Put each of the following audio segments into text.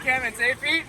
cam and say feet.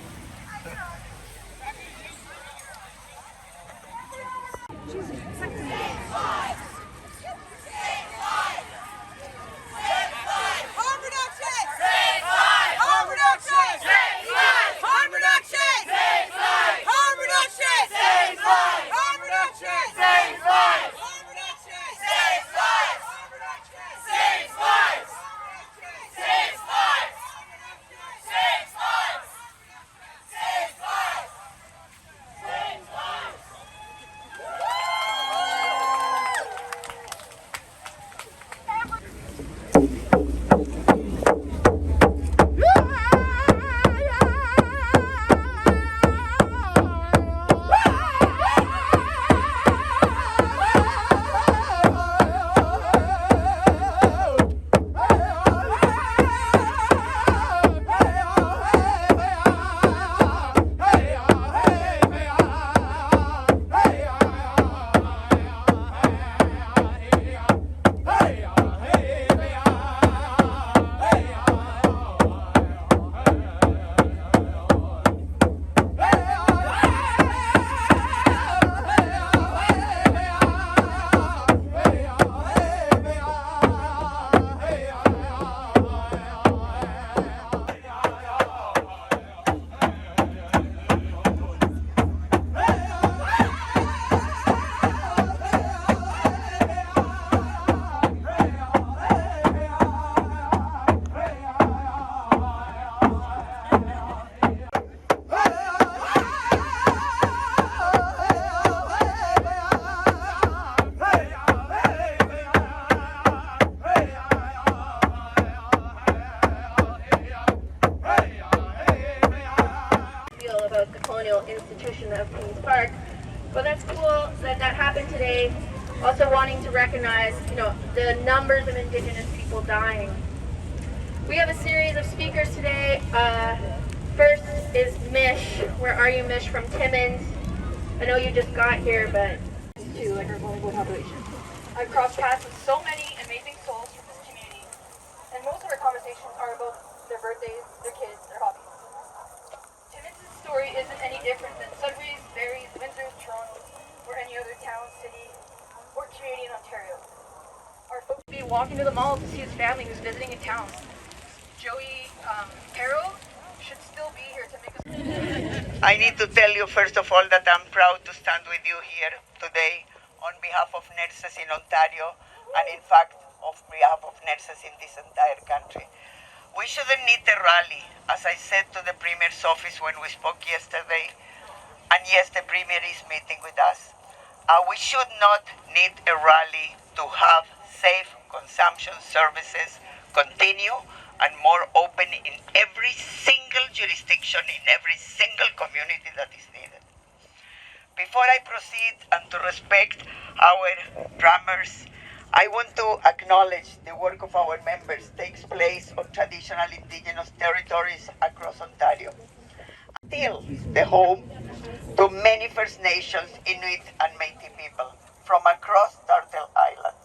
About the colonial institution of Queen's Park. But that's cool that that happened today. Also wanting to recognize, the numbers of Indigenous people dying. We have a series of speakers today. First is Mish. Where are you, Mish, from Timmins? I know you just got here, but to like our vulnerable population. I've crossed paths with so many amazing souls from this community, and most of our conversations are about their birthdays, their kids, their hobbies. Story isn't any different than Sudbury's, Barrie's, Windsor's, Toronto, or any other town, city, or community in Ontario. Our folks will be walking to the mall to see his family who's visiting in town. Joey Arrow should still be here to make us... I need to tell you first of all that I'm proud to stand with you here today on behalf of nurses in Ontario and in fact on behalf of nurses in this entire country. We shouldn't need a rally, as I said to the Premier's office when we spoke yesterday, and yes, the Premier is meeting with us. We should not need a rally to have safe consumption services continue and more open in every single jurisdiction, in every single community that is needed. Before I proceed and to respect our drummers, I want to acknowledge the work of our members takes place on traditional Indigenous territories across Ontario. Still the home to many First Nations, Inuit and Métis people from across Turtle Island.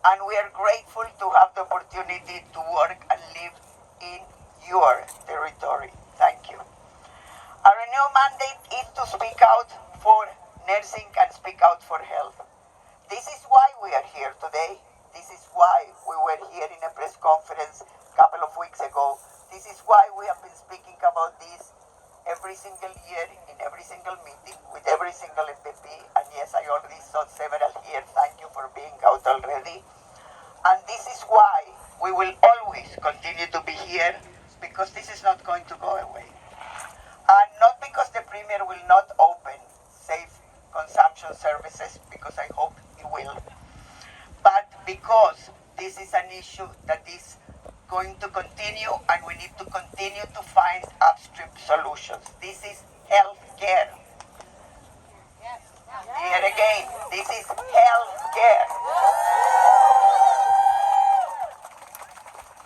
And we are grateful to have the opportunity to work and live in your territory. Thank you. Our new mandate is to speak out for nursing and speak out for health. This is why we are here today. This is why we were here in a press conference a couple of weeks ago. This is why we have been speaking about this every single year, in every single meeting, with every single MPP. And yes, I already saw several here. Thank you for being out already. And this is why we will always continue to be here, because this is not going to go away. And not because the Premier will not open safe consumption services, because I hope he will, but because this is an issue that is going to continue and we need to continue to find upstream solutions. This is health care. Here again, this is health care.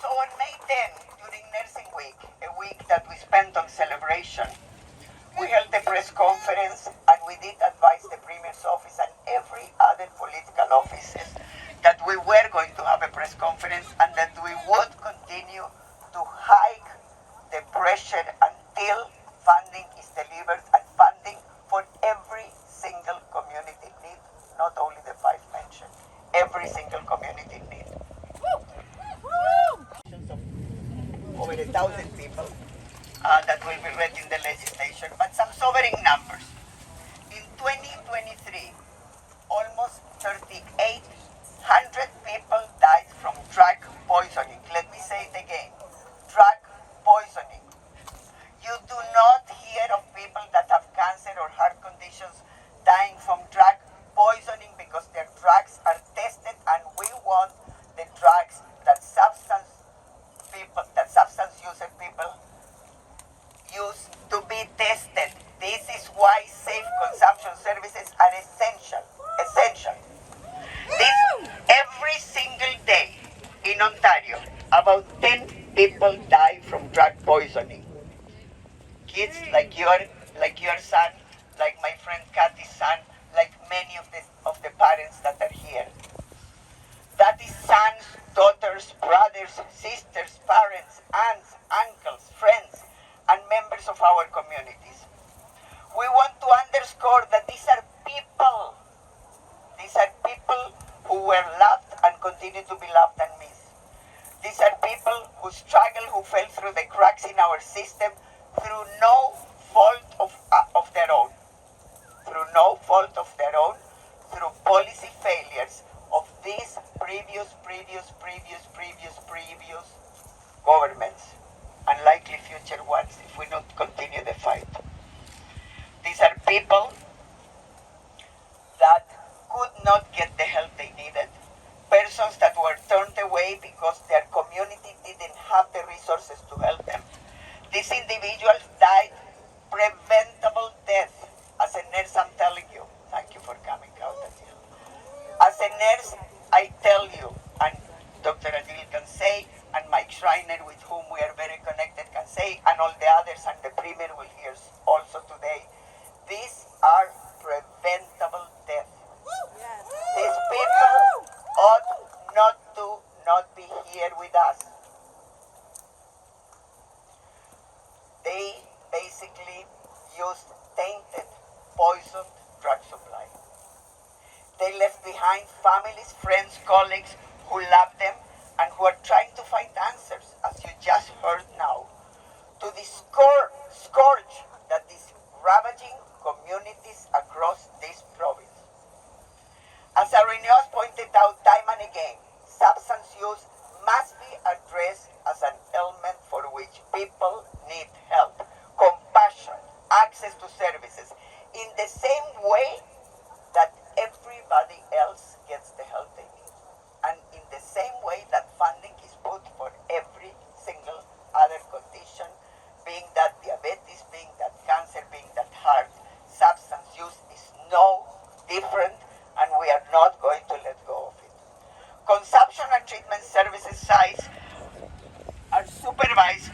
So on May 10, during Nursing Week, a week that we spent on celebration, we held a press conference and we did advise the Premier's office and every other political offices that we were going to have a press conference and that we would continue to hike the pressure until conditions, dying from drug poisoning because their drugs are tested, and we want the drugs that substance user people use to be tested. This is why safe consumption services are essential. Essential. Every single day in Ontario, about 10 people die from drug poisoning. Kids like your son, like my friend Kathy's son, like many of the parents that are here. That is sons, daughters, brothers, sisters, parents, aunts, uncles, friends, and members of our communities. We want to underscore that these are people. These are people who were loved and continue to be loved and missed. These are people who struggle, who fell through the cracks in our system through no fault of their own. Through no fault of their own, through policy failures of these previous governments, and likely future ones if we don't continue the fight. These are people that could not get the help they needed, persons that were turned away because their community didn't have the resources to help them. These individuals died preventable death. As a nurse, I'm telling you, thank you for coming out, Adil. As a nurse, I tell you, and Dr. Adil can say, and Mike Schreiner, with whom we are very connected, can say, and all the others, and the Premier will hear also today, these are preventable deaths. These people ought not be here with us. They basically used tainted, poisoned drug supply. They left behind families, friends, colleagues who love them and who are trying to find answers, as you just heard now, to the scourge that is ravaging communities across this province. As Arenas pointed out time and again, substance use must be addressed as an ailment for which people need help, compassion, access to services, in the same way that everybody else gets the help they need, and in the same way that funding is put for every single other condition, being that diabetes, being that cancer, being that heart. Substance use is no different, and we are not going to let go of it. Consumption and treatment services sites are supervised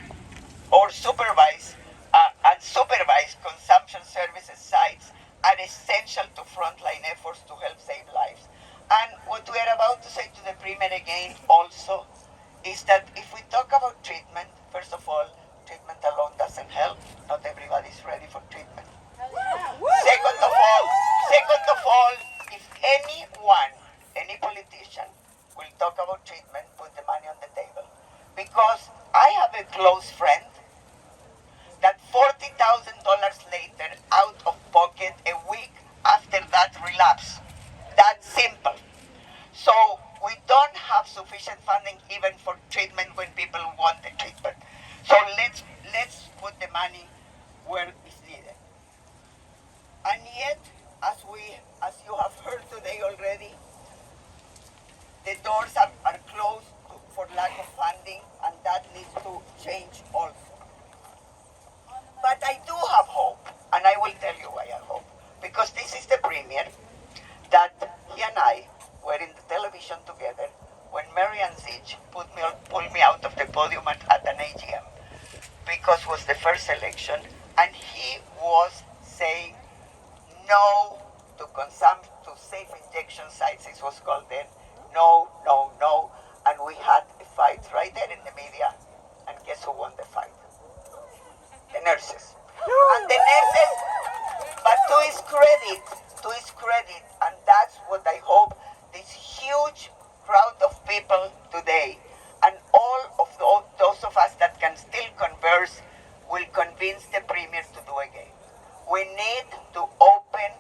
and supervised consumption services sites are essential to frontline efforts to help save lives. And what we are about to say to the Premier again also is that if we talk about treatment, first of all, treatment alone doesn't help. Not everybody is ready for treatment. Second of all, if anyone, any politician will talk about treatment, put the money on the table. Because I have a close friend that $40,000 later, out of pocket, a week after that relapse. That simple. So we don't have sufficient funding even for treatment when people want the treatment. So let's put the money where it's needed. And yet, as you have heard today already, the doors are closed for lack of funding, and that needs to change also. But I do have hope, and I will tell you why I hope. Because this is the Premier that he and I were in the television together when Marianne Zich pulled me out of the podium at an AGM, because it was the first election, and he was saying no to safe injection sites, it was called then. No, and we had a fight right there in the media, and guess who won the fight? The nurses. And the nurses, but to his credit, and that's what I hope this huge crowd of people today, and all of those of us that can still converse, will convince the Premier to do again. We need to open,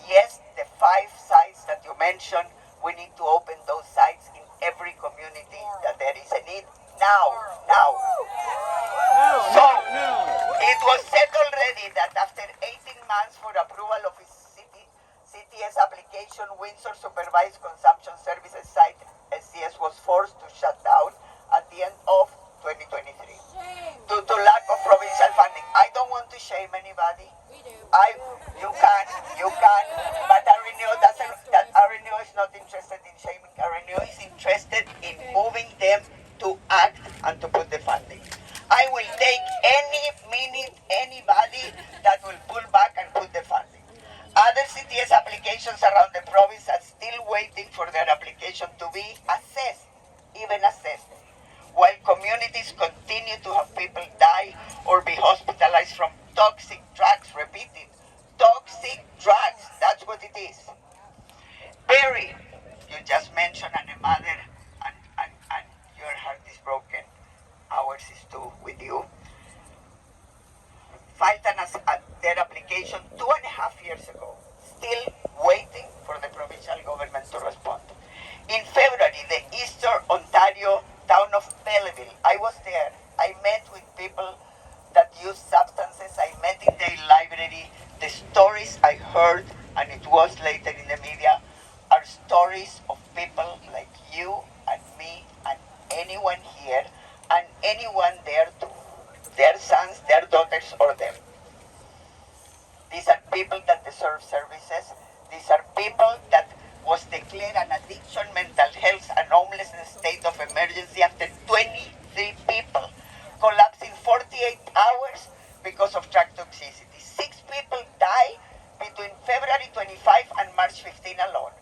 yes, the 5 sites that you mentioned, we need to open those sites in every community that there is a need now. So, it was said already that after 18 months for approval of his application, Windsor Supervised Consumption Services site, SCS, was forced to shut down at the end of 2023 due to lack of provincial funding. I don't want to shame anybody. We do. You can, but Areneo doesn't. That Areneo is not interested in shaming. Areneo is interested in moving them to act and to put the funding. I will take anybody that will pull back and put the funding. Other CTS applications around the province are still waiting for their application to be assessed, even assessed, while communities continue to have people die or be hospitalized from toxic drugs. Repeated, toxic drugs, that's what it is. Perry, you just mentioned, and a mother, and your heart is broken. Ours is too, with you. Filed their application 2.5 years ago, still waiting for the provincial government to respond. In February, the Eastern Ontario town of Belleville, I was there. I met with people that use substances. I met in their library. The stories I heard, and it was later in the media, are stories of people like you and me and anyone here and anyone there too. Their sons, their daughters, or them. These are people that deserve services. These are people that was declared an addiction, mental health, and homelessness state of emergency after 23 people collapsed in 48 hours because of drug toxicity. 6 people died between February 25 and March 15 alone.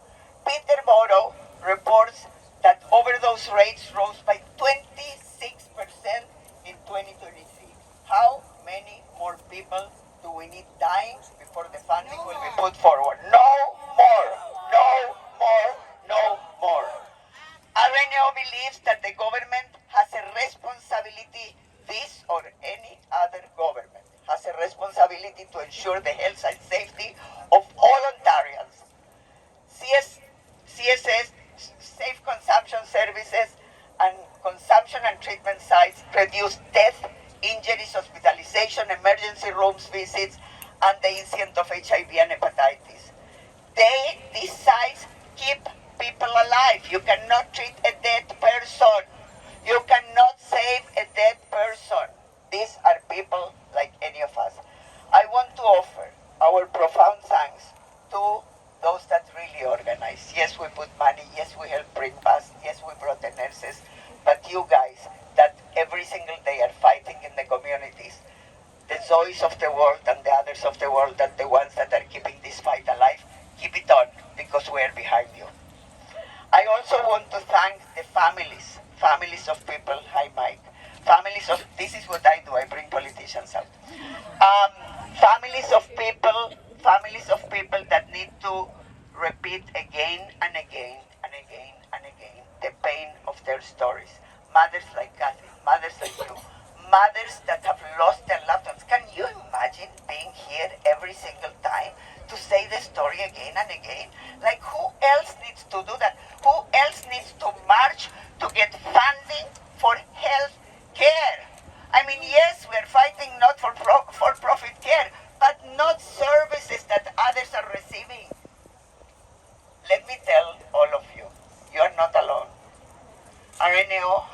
Peterborough reports that overdose rates rose by 26% in 2023. How many more people do we need dying before the funding will be put forward? No more! No more! No more! Areneo believes that the government has a responsibility, this or any other government, has a responsibility to ensure the health and safety of all Ontarians. CSS, Safe Consumption Services, and consumption and treatment sites reduce death, injuries, hospitalization, emergency rooms visits, and the incidence of HIV and hepatitis. These sites keep people alive. You cannot treat a dead person. You cannot save a dead person. These are people like any of us. I want to offer our profound thanks to those that really organize. Yes, we put money. Yes, we help bring bus. Yes, we brought the nurses. But you guys that every single day are fighting in the communities, the Zoes of the world and the others of the world, and the ones that are keeping this fight alive, keep it on, because we're behind you. I also want to thank the families of people, hi Mike, this is what I do, I bring politicians out. Families of people that need to repeat again and again and again and again the pain of their stories. Mothers like Kathy, mothers like you, mothers that have lost their loved ones. Can you imagine being here every single time to say the story again and again? Like, who else needs to do that? Who else needs to march to get funding for health care? I mean, yes, we're fighting not for profit care, but not services that others are receiving. Let me tell all of you, you're not alone. Areneo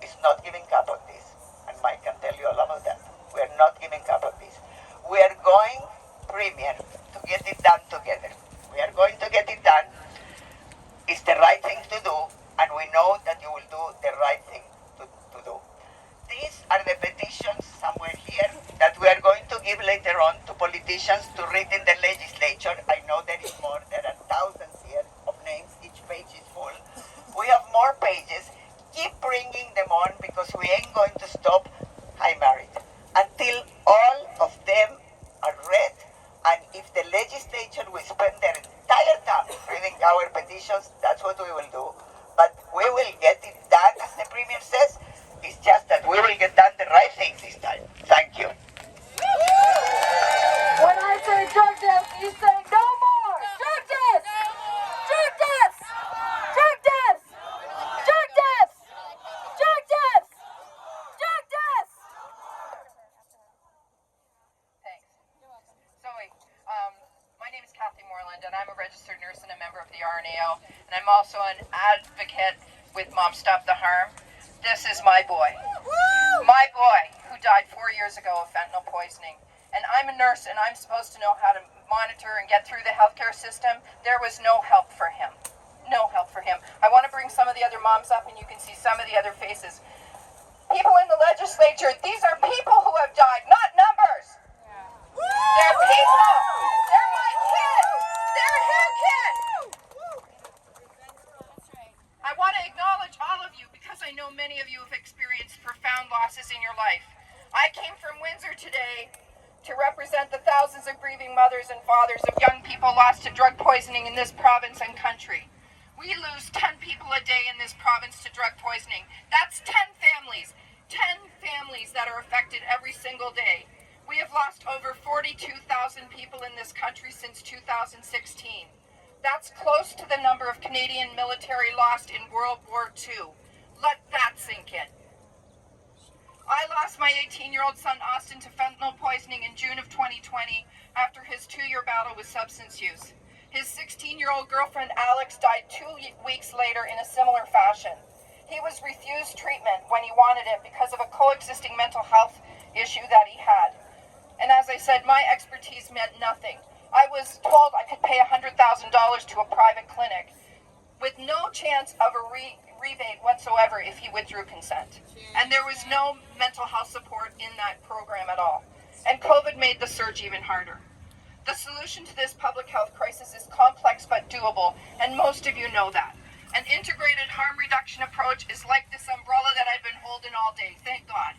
is not giving up on this, and Mike can tell you all about that. We're not giving up on this. We are going, Premier, to get it done together. We are going to get it done. It's the right thing to do, and we know that you will do the right thing to do. These are the petitions somewhere here that we are going to give later on to politicians to read in the legislature. I know there is more. There are thousands here of names. Each page is full. We have more pages. Keep bringing them on, because we ain't going to stop, hi married, until all of them are read. And if the legislature will spend their entire time reading our petitions, that's what we will do. But we will get it done, as the Premier says. It's just that we will get done the right thing this time. Thank you. When I say drug deaths, you say no more. Drug deaths. Drug deaths. Drug deaths. Drug deaths. Drug deaths. Drug deaths. Thanks. Zoe, my name is Kathy Moore. Moreland, and I'm a registered nurse and a member of the RNAO, and I'm also an advocate with Mom Stop the Harm. This is my boy who died 4 years ago of fentanyl poisoning. And I'm a nurse, and I'm supposed to know how to monitor and get through the healthcare system. There was no help for him. No help for him. I want to bring some of the other moms up, and you can see some of the other faces. People in the legislature, these are people who have died, not numbers. They're people. They're my kids. They're her kids. I want to acknowledge all of you because I know many of you have experienced profound losses in your life. I came from Windsor today to represent the thousands of grieving mothers and fathers of young people lost to drug poisoning in this province and country. We lose 10 people a day in this province to drug poisoning. That's 10 families that are affected every single day. We have lost over 42,000 people in this country since 2016. That's close to the number of Canadian military lost in World War II. Let that sink in. I lost my 18-year-old son Austin to fentanyl poisoning in June of 2020 after his 2-year battle with substance use. His 16-year-old girlfriend Alex died 2 weeks later in a similar fashion. He was refused treatment when he wanted it because of a coexisting mental health issue that he had. And as I said, my expertise meant nothing. I was told I could pay $100,000 to a private clinic with no chance of a rebate whatsoever if he withdrew consent. And there was no mental health support in that program at all. And COVID made the surge even harder. The solution to this public health crisis is complex but doable, and most of you know that. An integrated harm reduction approach is like this umbrella that I've been holding all day, thank God.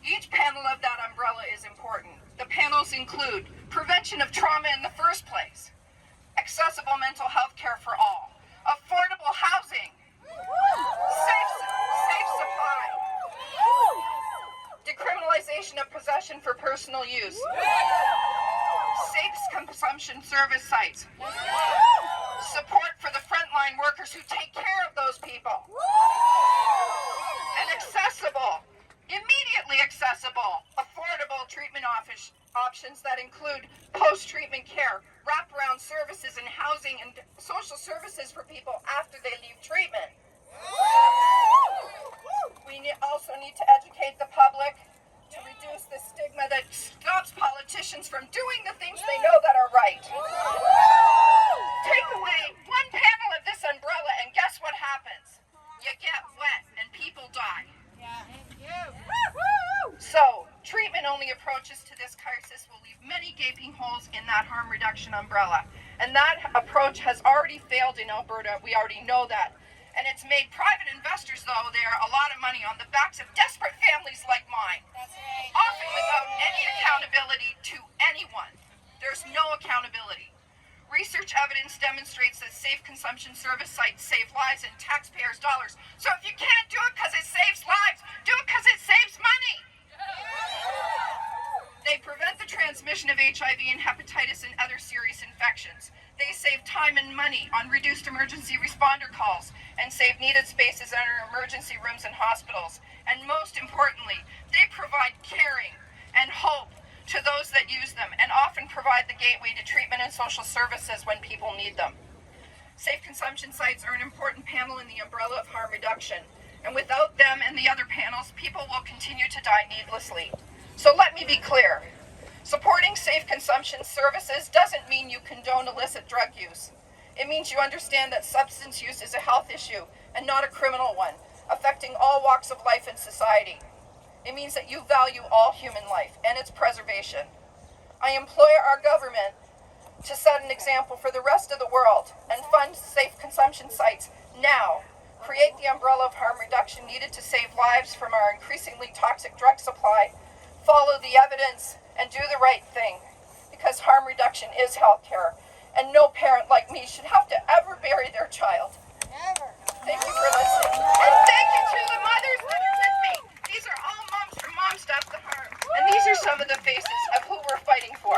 Each panel of that umbrella is important. The panels include prevention of trauma in the first place, accessible mental health care for all, affordable housing, safe supply, decriminalization of possession for personal use, safe consumption service sites, support for the frontline workers who take care of those people, and immediately accessible, affordable treatment options that include post-treatment care, wraparound services and housing and social services for people after they leave treatment. We also need to educate the public to reduce the stigma that stops politicians from doing the things they know that are right. Take away one panel of this umbrella and guess what happens? You get wet and people die. So, treatment-only approaches to this crisis will leave many gaping holes in that harm reduction umbrella. And that approach has already failed in Alberta. We already know that. And it's made private investors, though, there a lot of money on the backs of desperate families like mine. Often without any accountability to anyone. There's no accountability. Research evidence demonstrates that safe consumption service sites save lives and taxpayers' dollars. So if you can't do it because it saves lives, do it because it saves money. They prevent the transmission of HIV and hepatitis and other serious infections. They save time and money on reduced emergency responder calls and save needed spaces in our emergency rooms and hospitals. And most importantly, they provide caring and hope to those that use them and often provide the gateway to treatment and social services when people need them. Safe consumption sites are an important panel in the umbrella of harm reduction. And without them and the other panels, people will continue to die needlessly. So let me be clear. Supporting safe consumption services doesn't mean you condone illicit drug use. It means you understand that substance use is a health issue and not a criminal one, affecting all walks of life in society. It means that you value all human life and its preservation. I implore our government to set an example for the rest of the world and fund safe consumption sites now. Create the umbrella of harm reduction needed to save lives from our increasingly toxic drug supply. Follow the evidence and do the right thing, because harm reduction is healthcare, and no parent like me should have to ever bury their child. Never. Thank you for listening. And thank you to the mothers that are with me. These are all moms from Mom Stop the Harm. And these are some of the faces of who we're fighting for.